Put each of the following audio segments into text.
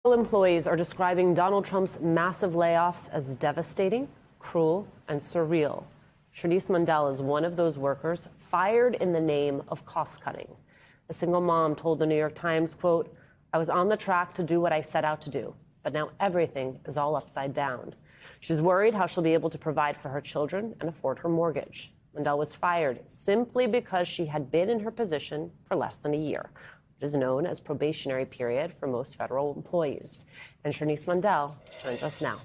Employees are describing Donald Trump's massive layoffs as devastating, cruel, and surreal. Shanice Mundell is one of those workers fired in the name of cost cutting. A single mom told the New York Times, quote, "I was on the track to do what I set out to do, but now everything is all upside down." She's worried how she'll be able to provide for her children and afford her mortgage. Mundell was fired simply because she had been in her position for less than a year. It is known as probationary period for most federal employees. And Shanice Mundell joins us now.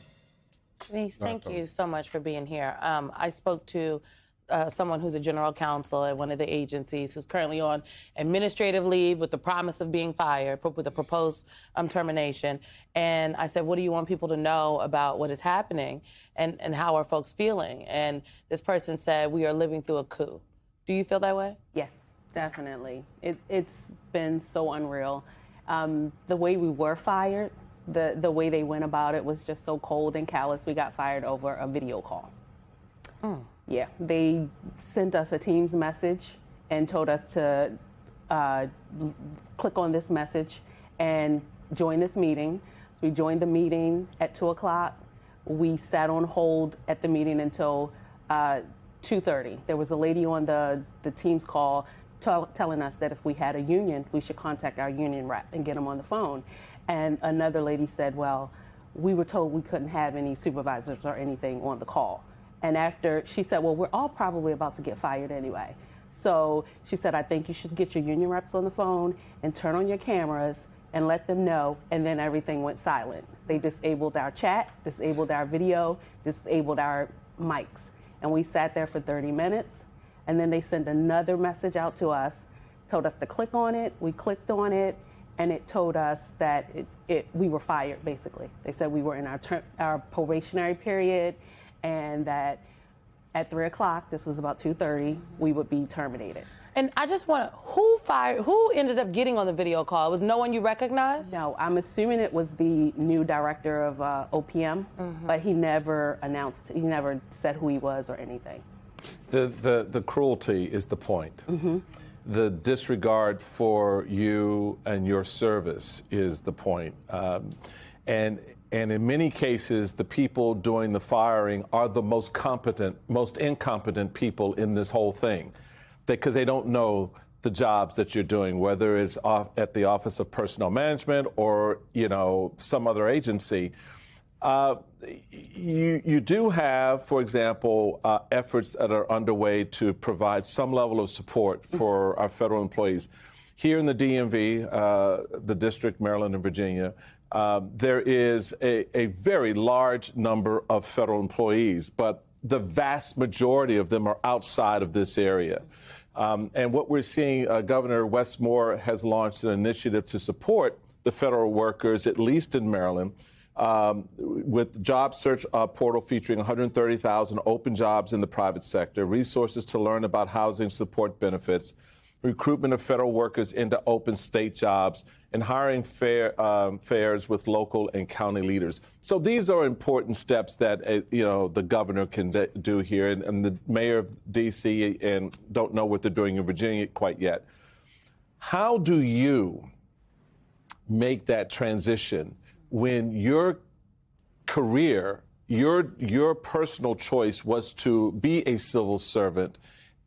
Shanice, thank you so much for being here. I spoke to someone who's a general counsel at one of the agencies who's currently on administrative leave with the promise of being fired, with a proposed termination. And I said, what do you want people to know about what is happening and how are folks feeling? And this person said, we are living through a coup. Do you feel that way? Yes, definitely. It's been so unreal. The way we were fired, the way they went about it was just so cold and callous. We got fired over a video call. Yeah, they sent us a Teams message and told us to click on this message and join this meeting. So we joined the meeting at 2 o'clock. We sat on hold at the meeting until 2:30. There was a lady on the Teams call telling us that if we had a union, we should contact our union rep and get them on the phone. And another lady said, well, we were told we couldn't have any supervisors or anything on the call. And after, she said, well, we're all probably about to get fired anyway. So she said, I think you should get your union reps on the phone and turn on your cameras and let them know. And then everything went silent. They disabled our chat, disabled our video, disabled our mics. And we sat there for 30 minutes. And then they sent another message out to us, told us to click on it. We clicked on it, and it told us that we were fired, basically. They said we were in our probationary period, and that at 3 o'clock, this was about 2:30, we would be terminated. And I just want to, who ended up getting on the video call? Was no one you recognized? No, I'm assuming it was the new director of OPM, but he never announced, he never said who he was or anything. The cruelty is the point. The disregard for you and your service is the point. And in many cases, the people doing the firing are the most incompetent people in this whole thing, because they don't know the jobs that you're doing, whether it's at the Office of Personnel Management or, some other agency. You do have, for example, efforts that are underway to provide some level of support for our federal employees. Here in the DMV, the District, Maryland, and Virginia, there is a very large number of federal employees, but the vast majority of them are outside of this area. And what we're seeing, Governor Wes Moore has launched an initiative to support the federal workers, at least in Maryland, with job search portal featuring 130,000 open jobs in the private sector, resources to learn about housing support benefits, recruitment of federal workers into open state jobs, and hiring fairs with local and county leaders. So these are important steps that the governor can do here, and the mayor of D.C. and don't know what they're doing in Virginia quite yet. How do you make that transition when your career, your personal choice was to be a civil servant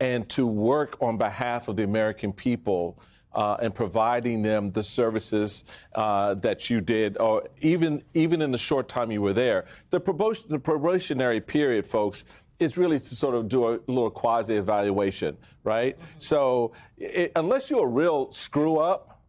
and to work on behalf of the American people and providing them the services that you did, or even in the short time you were there? The probationary period, folks, is really to sort of do a little quasi-evaluation, right? So unless you're a real screw-up,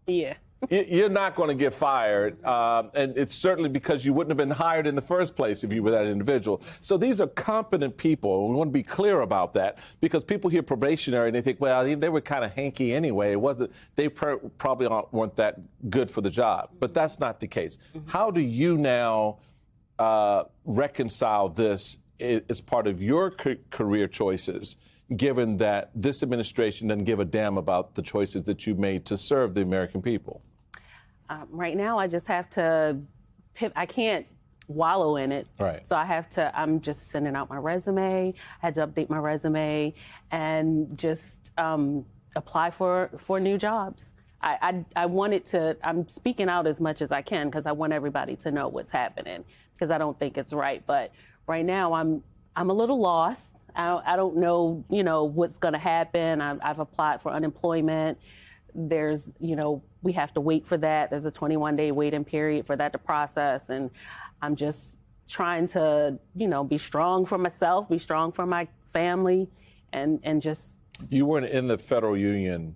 you're not going to get fired, and it's certainly because you wouldn't have been hired in the first place if you were that individual. So these are competent people, and we want to be clear about that, because people hear probationary and they think, well, they were kind of hanky anyway. It wasn't. They probably weren't that good for the job, but that's not the case. How do you now reconcile this as part of your career choices, given that this administration doesn't give a damn about the choices that you made to serve the American people? Right now, I just have to I can't wallow in it. Right. So I'm just sending out my resume. I had to update my resume and just apply for new jobs. I wanted to, I'm speaking out as much as I can because I want everybody to know what's happening because I don't think it's right. But right now I'm a little lost. I don't know, what's going to happen. I've applied for unemployment. There's, we have to wait for that. There's a 21-day waiting period for that to process. And I'm just trying to, be strong for myself, be strong for my family, and just. You weren't in the federal union.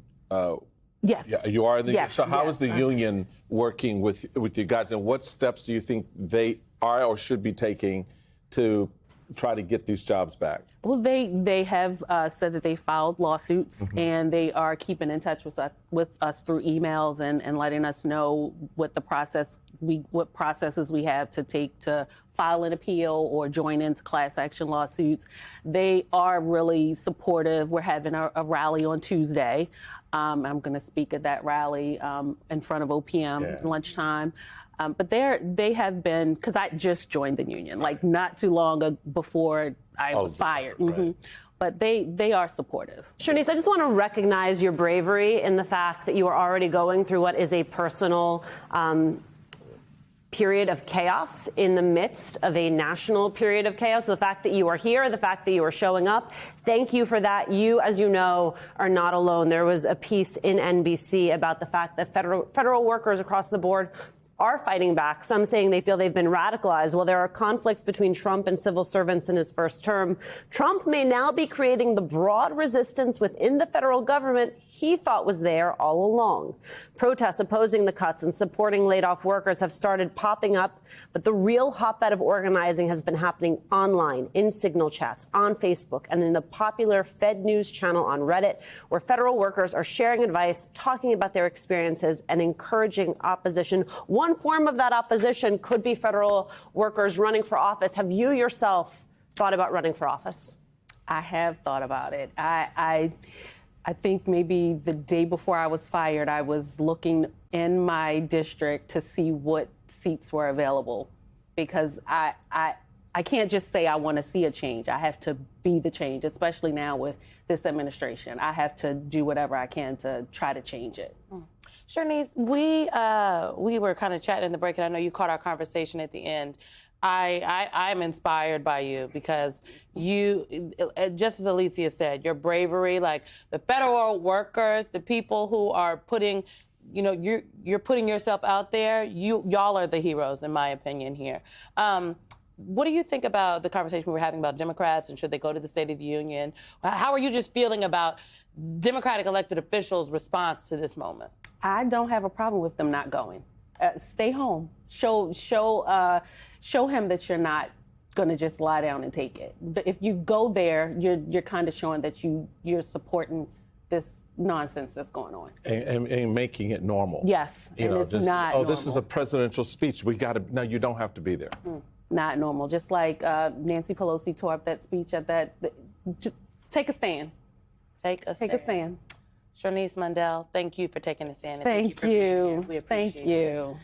Yes. Yeah, you are in the. Yes. So how is the union working with you guys, and what steps do you think they are or should be taking to try to get these jobs back? Well, they have said that they filed lawsuits, and they are keeping in touch with us through emails and letting us know what what processes we have to take to file an appeal or join into class action lawsuits. They are really supportive. We're having a rally on Tuesday. I'm going to speak at that rally in front of OPM lunchtime. But they have been, because I just joined the union, like not too long before I was fired. Right. But they are supportive. Shanice, I just want to recognize your bravery in the fact that you are already going through what is a personal period of chaos in the midst of a national period of chaos. The fact that you are here, the fact that you are showing up, thank you for that. You, as you know, are not alone. There was a piece in NBC about the fact that federal workers across the board are fighting back, some saying they feel they've been radicalized. Well, there are conflicts between Trump and civil servants in his first term. Trump may now be creating the broad resistance within the federal government he thought was there all along. Protests opposing the cuts and supporting laid-off workers have started popping up, but the real hotbed of organizing has been happening online, in Signal chats, on Facebook, and in the popular Fed News channel on Reddit, where federal workers are sharing advice, talking about their experiences, and encouraging opposition. One form of that opposition could be federal workers running for office. Have you yourself thought about running for office? I have thought about it. I think maybe the day before I was fired, I was looking in my district to see what seats were available, because I can't just say I want to see a change. I have to be the change, especially now with this administration. I have to do whatever I can to try to change it. Shanice, we were kind of chatting in the break, and I know you caught our conversation at the end. I'm inspired by you because you, just as Alicia said, your bravery, like the federal workers, the people who are putting, you're putting yourself out there. Y'all are the heroes, in my opinion, here. What do you think about the conversation we were having about Democrats and should they go to the State of the Union? How are you just feeling about Democratic elected officials' response to this moment? I don't have a problem with them not going. Stay home. Show him that you're not going to just lie down and take it. If you go there, you're kind of showing that you're supporting this nonsense that's going on and making it normal. Yes, and it's not. Oh, this is a presidential speech. We got to. No, you don't have to be there. Not normal. Just like Nancy Pelosi tore up that speech at that. Just take a stand. Take a stand. Shanice Mundell, thank you for taking a stand. Thank you. We appreciate you.